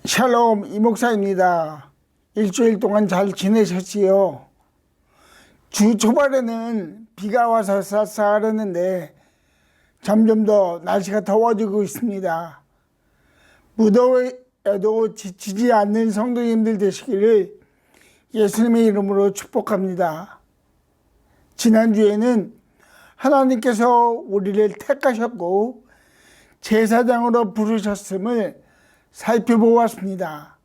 샬롬 이목사입니다. 일주일 동안 잘 지내셨지요? 주 초반에는 비가 와서 쌀쌀했는데 점점 더 날씨가 더워지고 있습니다. 무더위에도 지치지 않는 성도님들 되시기를 예수님의 이름으로 축복합니다. 지난주에는 하나님께서 우리를 택하셨고 제사장으로 부르셨음을 살펴보았습니다.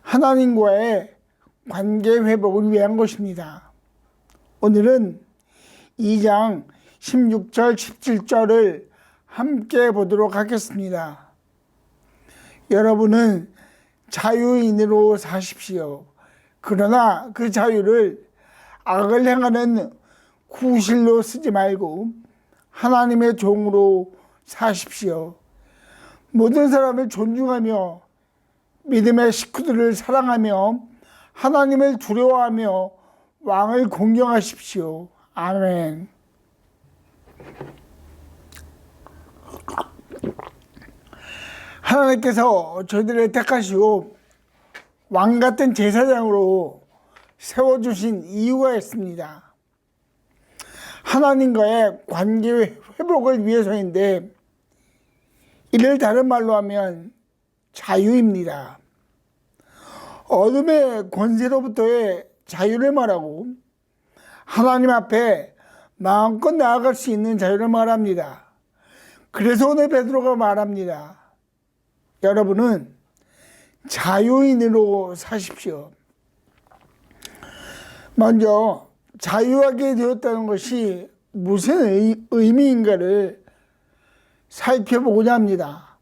하나님과의 관계 회복을 위한 것입니다. 오늘은 2장 16절 17절을 함께 보도록 하겠습니다. 여러분은 자유인으로 사십시오. 그러나 그 자유를 악을 행하는 구실로 쓰지 말고 하나님의 종으로 사십시오. 모든 사람을 존중하며 믿음의 식구들을 사랑하며 하나님을 두려워하며 왕을 공경하십시오. 아멘. 하나님께서 저희들을 택하시고 왕 같은 제사장으로 세워주신 이유가 있습니다. 하나님과의 관계 회복을 위해서인데, 이를 다른 말로 하면 자유입니다. 어둠의 권세로부터의 자유를 말하고 하나님 앞에 마음껏 나아갈 수 있는 자유를 말합니다. 그래서 오늘 베드로가 말합니다. 여러분은 자유인으로 사십시오. 먼저 자유하게 되었다는 것이 무슨 의미인가를 살펴보고자 합니다.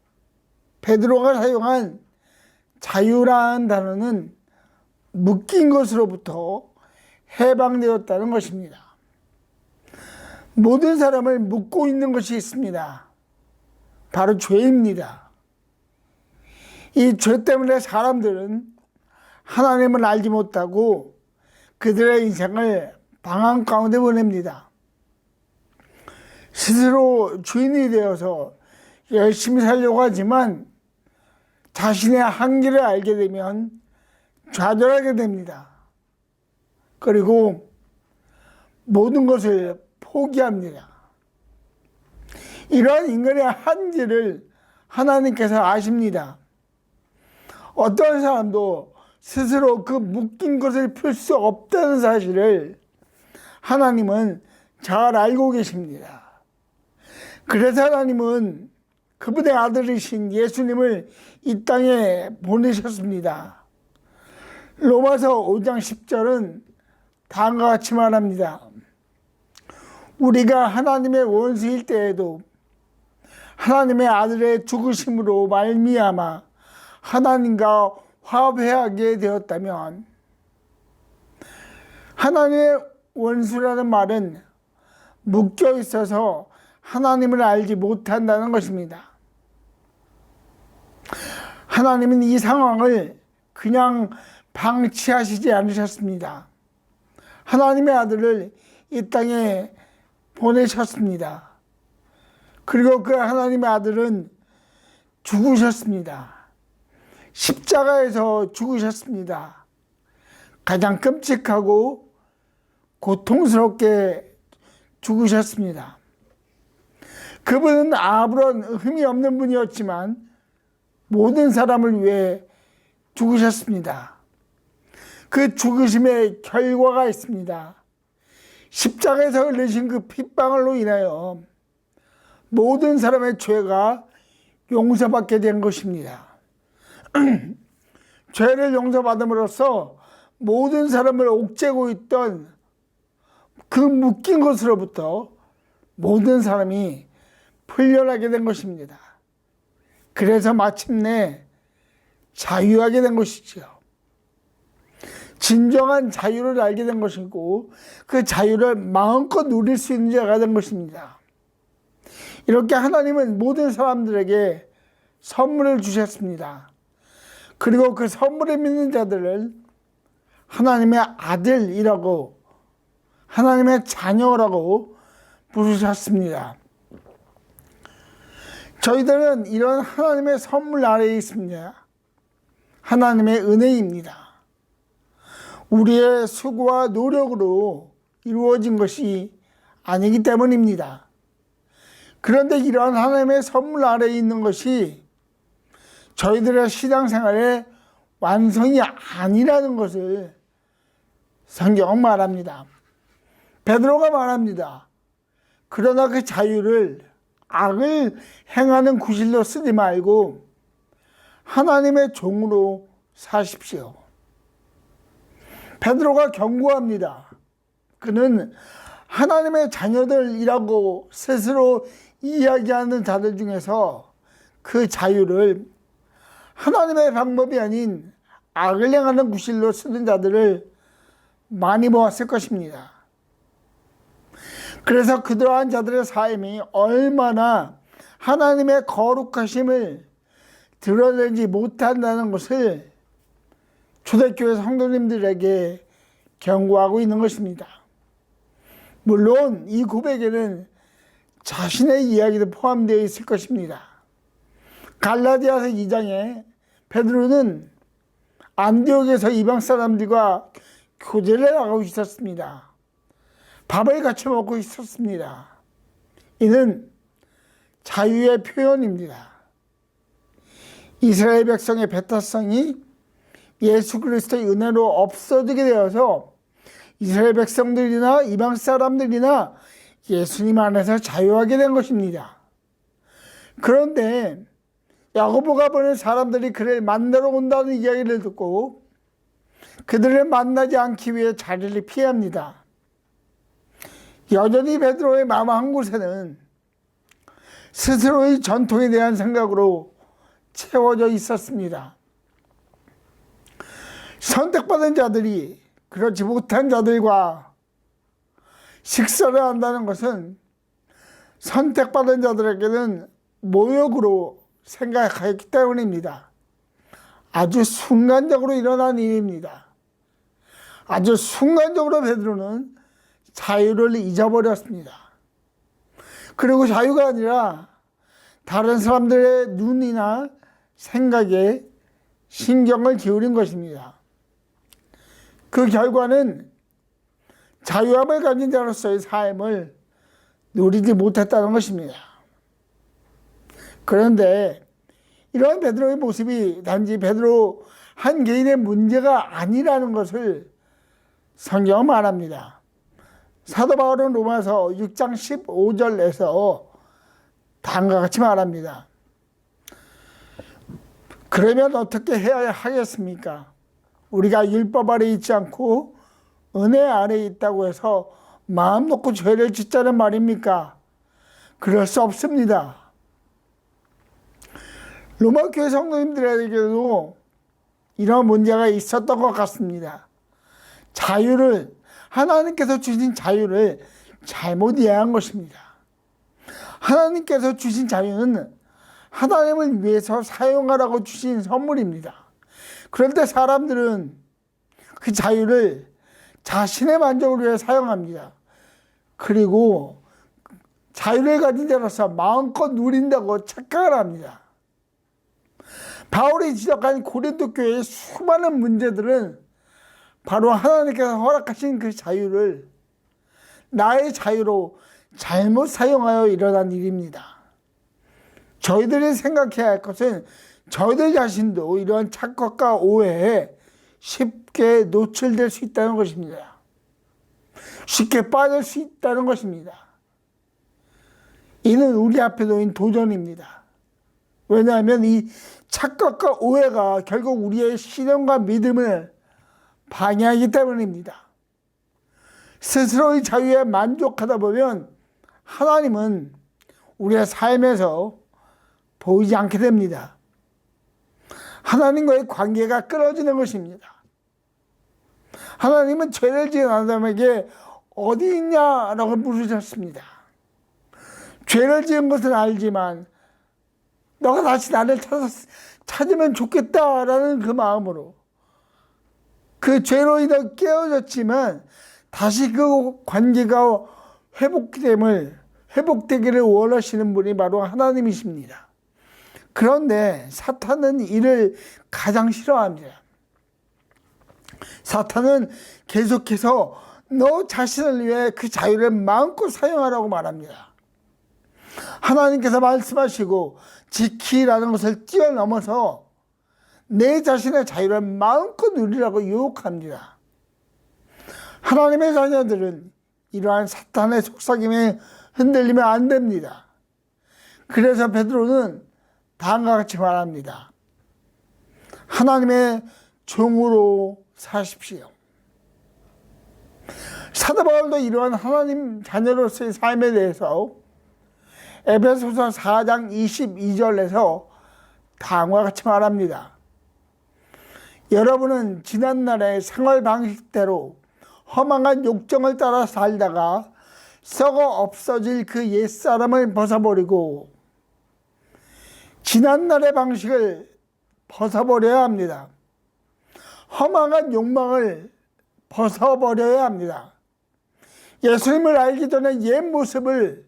베드로가 사용한 자유라는 단어는 묶인 것으로부터 해방되었다는 것입니다. 모든 사람을 묶고 있는 것이 있습니다. 바로 죄입니다. 이 죄 때문에 사람들은 하나님을 알지 못하고 그들의 인생을 방황 가운데 보냅니다. 스스로 주인이 되어서 열심히 살려고 하지만 자신의 한계를 알게 되면 좌절하게 됩니다. 그리고 모든 것을 포기합니다. 이러한 인간의 한계를 하나님께서 아십니다. 어떤 사람도 스스로 그 묶인 것을 풀 수 없다는 사실을 하나님은 잘 알고 계십니다. 그래서 하나님은 그분의 아들이신 예수님을 이 땅에 보내셨습니다. 로마서 5장 10절은 다음과 같이 말합니다. 우리가 하나님의 원수일 때에도 하나님의 아들의 죽으심으로 말미암아 하나님과 화해하게 되었다면, 하나님의 원수라는 말은 묶여 있어서 하나님을 알지 못한다는 것입니다. 하나님은 이 상황을 그냥 방치하시지 않으셨습니다. 하나님의 아들을 이 땅에 보내셨습니다. 그리고 그 하나님의 아들은 죽으셨습니다. 십자가에서 죽으셨습니다. 가장 끔찍하고 고통스럽게 죽으셨습니다. 그분은 아무런 흠이 없는 분이었지만 모든 사람을 위해 죽으셨습니다. 그 죽으심의 결과가 있습니다. 십자가에서 흘리신 그 핏방울로 인하여 모든 사람의 죄가 용서받게 된 것입니다. 죄를 용서받음으로써 모든 사람을 옥죄고 있던 그 묶인 것으로부터 모든 사람이 풀려나게 된 것입니다. 그래서 마침내 자유하게 된 것이죠. 진정한 자유를 알게 된 것이고 그 자유를 마음껏 누릴 수 있는 자가 된 것입니다. 이렇게 하나님은 모든 사람들에게 선물을 주셨습니다. 그리고 그 선물을 믿는 자들을 하나님의 아들이라고, 하나님의 자녀라고 부르셨습니다. 저희들은 이런 하나님의 선물 아래에 있습니다. 하나님의 은혜입니다. 우리의 수고와 노력으로 이루어진 것이 아니기 때문입니다. 그런데 이러한 하나님의 선물 아래에 있는 것이 저희들의 신앙생활의 완성이 아니라는 것을 성경은 말합니다. 베드로가 말합니다. 그러나 그 자유를 악을 행하는 구실로 쓰지 말고 하나님의 종으로 사십시오. 베드로가 경고합니다. 그는 하나님의 자녀들이라고 스스로 이야기하는 자들 중에서 그 자유를 하나님의 방법이 아닌 악을 행하는 구실로 쓰는 자들을 많이 보았을 것입니다. 그래서 그러한 자들의 삶이 얼마나 하나님의 거룩하심을 드러내지 못한다는 것을 초대교회 성도님들에게 경고하고 있는 것입니다. 물론 이 고백에는 자신의 이야기도 포함되어 있을 것입니다. 갈라디아서 2장에 베드로는 안디옥에서 이방 사람들과 교제를 하고 있었습니다. 밥을 같이 먹고 있었습니다. 이는 자유의 표현입니다. 이스라엘 백성의 배타성이 예수 그리스도의 은혜로 없어지게 되어서 이스라엘 백성들이나 이방 사람들이나 예수님 안에서 자유하게 된 것입니다. 그런데 야고보가 보낸 사람들이 그를 만나러 온다는 이야기를 듣고 그들을 만나지 않기 위해 자리를 피합니다. 여전히 베드로의 마음 한 곳에는 스스로의 전통에 대한 생각으로 채워져 있었습니다. 선택받은 자들이 그렇지 못한 자들과 식사를 한다는 것은 선택받은 자들에게는 모욕으로 생각하였기 때문입니다. 아주 순간적으로 일어난 일입니다. 아주 순간적으로 베드로는 자유를 잊어버렸습니다. 그리고 자유가 아니라 다른 사람들의 눈이나 생각에 신경을 기울인 것입니다. 그 결과는 자유함을 가진 자로서의 삶을 누리지 못했다는 것입니다. 그런데 이러한 베드로의 모습이 단지 베드로 한 개인의 문제가 아니라는 것을 성경은 말합니다. 사도 바울은 로마서 6장 15절에서 다음과 같이 말합니다. 그러면 어떻게 해야 하겠습니까? 우리가 율법 아래 있지 않고 은혜 아래 있다고 해서 마음 놓고 죄를 짓자는 말입니까? 그럴 수 없습니다. 로마 교회 성도님들에게도 이런 문제가 있었던 것 같습니다. 하나님께서 주신 자유를 잘못 이해한 것입니다. 하나님께서 주신 자유는 하나님을 위해서 사용하라고 주신 선물입니다. 그런데 사람들은 그 자유를 자신의 만족을 위해 사용합니다. 그리고 자유를 가진 자로서 마음껏 누린다고 착각을 합니다. 바울이 지적한 고린도 교회의 수많은 문제들은 바로 하나님께서 허락하신 그 자유를 나의 자유로 잘못 사용하여 일어난 일입니다. 저희들이 생각해야 할 것은 저희들 자신도 이러한 착각과 오해에 쉽게 노출될 수 있다는 것입니다. 쉽게 빠질 수 있다는 것입니다. 이는 우리 앞에 놓인 도전입니다. 왜냐하면 이 착각과 오해가 결국 우리의 신앙과 믿음을 방해하기 때문입니다. 스스로의 자유에 만족하다 보면 하나님은 우리의 삶에서 보이지 않게 됩니다. 하나님과의 관계가 끊어지는 것입니다. 하나님은 죄를 지은 아담에게 어디 있냐라고 물으셨습니다. 죄를 지은 것은 알지만 너가 다시 나를 찾으면 좋겠다라는 그 마음으로 그 죄로 인해 깨어졌지만 다시 그 관계가 회복되기를 원하시는 분이 바로 하나님이십니다. 그런데 사탄은 이를 가장 싫어합니다. 사탄은 계속해서 너 자신을 위해 그 자유를 마음껏 사용하라고 말합니다. 하나님께서 말씀하시고 지키라는 것을 뛰어넘어서 내 자신의 자유를 마음껏 누리라고 유혹합니다. 하나님의 자녀들은 이러한 사탄의 속삭임에 흔들리면 안 됩니다. 그래서 베드로는 다음과 같이 말합니다. 하나님의 종으로 사십시오. 사도 바울도 이러한 하나님 자녀로서의 삶에 대해서 에베소서 4장 22절에서 다음과 같이 말합니다. 여러분은 지난날의 생활 방식대로 허망한 욕정을 따라 살다가 썩어 없어질 그 옛사람을 벗어버리고 지난날의 방식을 벗어버려야 합니다. 허망한 욕망을 벗어버려야 합니다. 예수님을 알기 전에 옛 모습을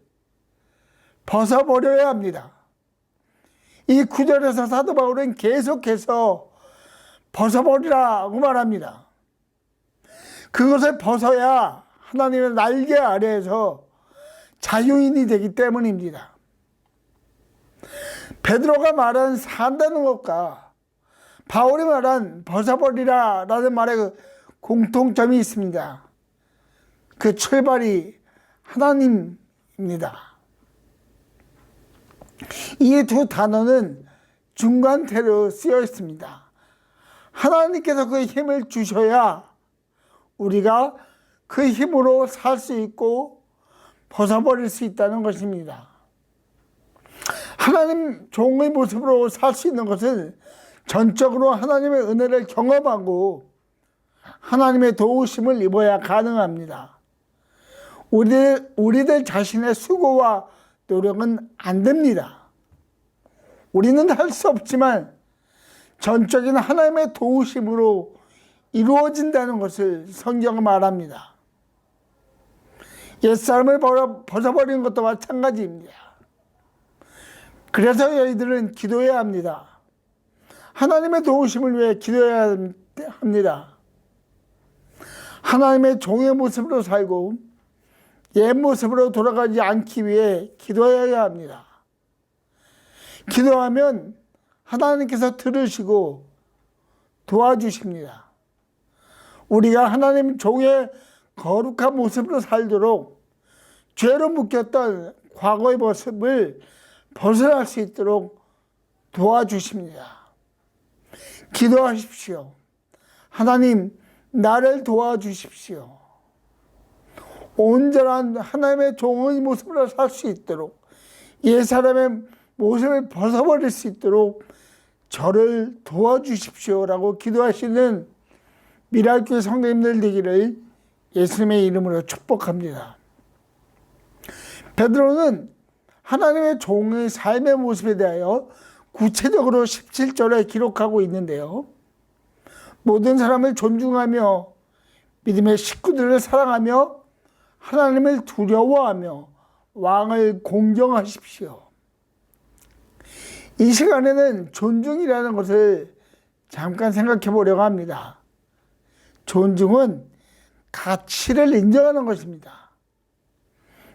벗어버려야 합니다. 이 구절에서 사도 바울은 계속해서 벗어버리라고 말합니다. 그것을 벗어야 하나님의 날개 아래에서 자유인이 되기 때문입니다. 베드로가 말한 산다는 것과 바울이 말한 벗어버리라 라는 말에 공통점이 있습니다. 그 출발이 하나님입니다. 이 두 단어는 중간태로 쓰여 있습니다. 하나님께서 그 힘을 주셔야 우리가 그 힘으로 살 수 있고 벗어버릴 수 있다는 것입니다. 하나님 종의 모습으로 살 수 있는 것은 전적으로 하나님의 은혜를 경험하고 하나님의 도우심을 입어야 가능합니다. 우리들 자신의 수고와 노력은 안 됩니다. 우리는 할 수 없지만 전적인 하나님의 도우심으로 이루어진다는 것을 성경은 말합니다. 옛사람을 벗어버리는 것도 마찬가지입니다. 그래서 저희들은 기도해야 합니다. 하나님의 도우심을 위해 기도해야 합니다. 하나님의 종의 모습으로 살고 옛 모습으로 돌아가지 않기 위해 기도해야 합니다. 기도하면 하나님께서 들으시고 도와주십니다. 우리가 하나님 종의 거룩한 모습으로 살도록 죄로 묶였던 과거의 모습을 벗어날 수 있도록 도와주십니다. 기도하십시오. 하나님, 나를 도와주십시오. 온전한 하나님의 종의 모습으로 살 수 있도록 옛사람의 모습을 벗어버릴 수 있도록 저를 도와주십시오라고 기도하시는 미랄교회 성도님들 되기를 예수님의 이름으로 축복합니다. 베드로는 하나님의 종의 삶의 모습에 대하여 구체적으로 17절에 기록하고 있는데요. 모든 사람을 존중하며 믿음의 식구들을 사랑하며 하나님을 두려워하며 왕을 공경하십시오. 이 시간에는 존중이라는 것을 잠깐 생각해 보려고 합니다. 존중은 가치를 인정하는 것입니다.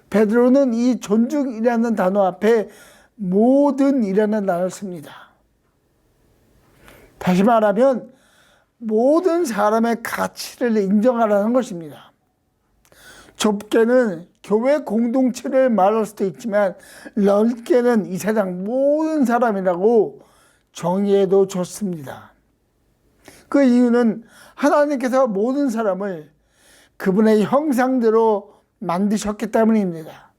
베드로는 이 존중이라는 단어 앞에 모든이라는 단어를 씁니다. 다시 말하면 모든 사람의 가치를 인정하라는 것입니다. 좁게는 교회 공동체를 말할 수도 있지만 넓게는 이 세상 모든 사람이라고 정의해도 좋습니다. 그 이유는 하나님께서 모든 사람을 그분의 형상대로 만드셨기 때문입니다.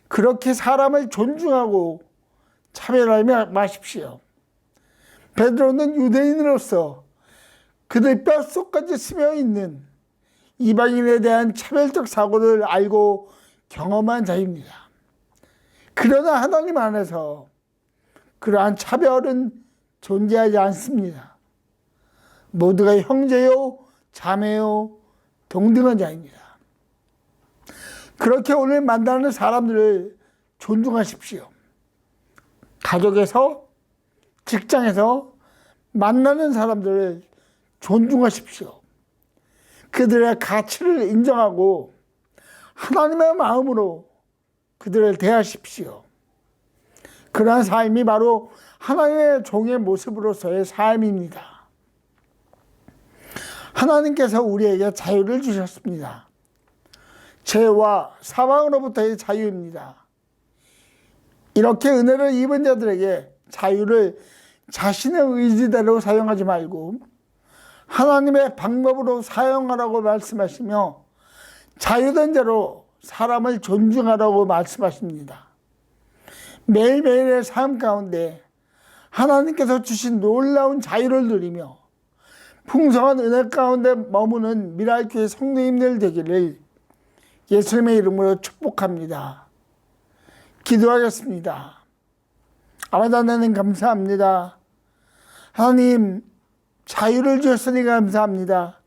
그렇게 사람을 존중하고 차별하지 마십시오. 베드로는 유대인으로서 그들 뼛속까지 스며있는 이방인에 대한 차별적 사고를 알고 경험한 자입니다. 그러나 하나님 안에서 그러한 차별은 존재하지 않습니다. 모두가 형제요, 자매요, 동등한 자입니다. 그렇게 오늘 만나는 사람들을 존중하십시오. 가족에서, 직장에서 만나는 사람들을 존중하십시오. 그들의 가치를 인정하고 하나님의 마음으로 그들을 대하십시오. 그러한 삶이 바로 하나님의 종의 모습으로서의 삶입니다. 하나님께서 우리에게 자유를 주셨습니다. 죄와 사망으로부터의 자유입니다. 이렇게 은혜를 입은 자들에게 자유를 자신의 의지대로 사용하지 말고 하나님의 방법으로 사용하라고 말씀하시며 자유된 자로 사람을 존중하라고 말씀하십니다. 매일매일의 삶 가운데 하나님께서 주신 놀라운 자유를 누리며 풍성한 은혜 가운데 머무는 미랄교회 성도님들 되기를 예수님의 이름으로 축복합니다. 기도하겠습니다. 아버지 하나님 감사합니다. 하나님 자유를 주셨으니 감사합니다.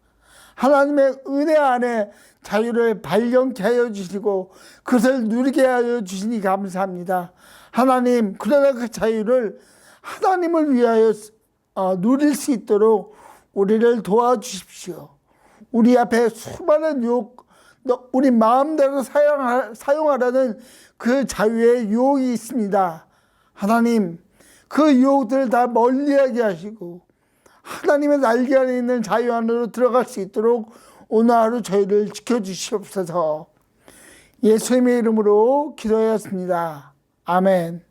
하나님의 은혜 안에 자유를 발견케 하여 주시고 그것을 누리게 하여 주시니 감사합니다. 하나님 그러나 그 자유를 하나님을 위하여 누릴 수 있도록 우리를 도와주십시오. 우리 앞에 수많은 유혹, 우리 마음대로 사용하라는 그 자유의 유혹이 있습니다. 하나님 그 유혹들을 다 멀리하게 하시고 하나님의 날개 안에 있는 자유 안으로 들어갈 수 있도록 오늘 하루 저희를 지켜주시옵소서. 예수님의 이름으로 기도하였습니다. 아멘.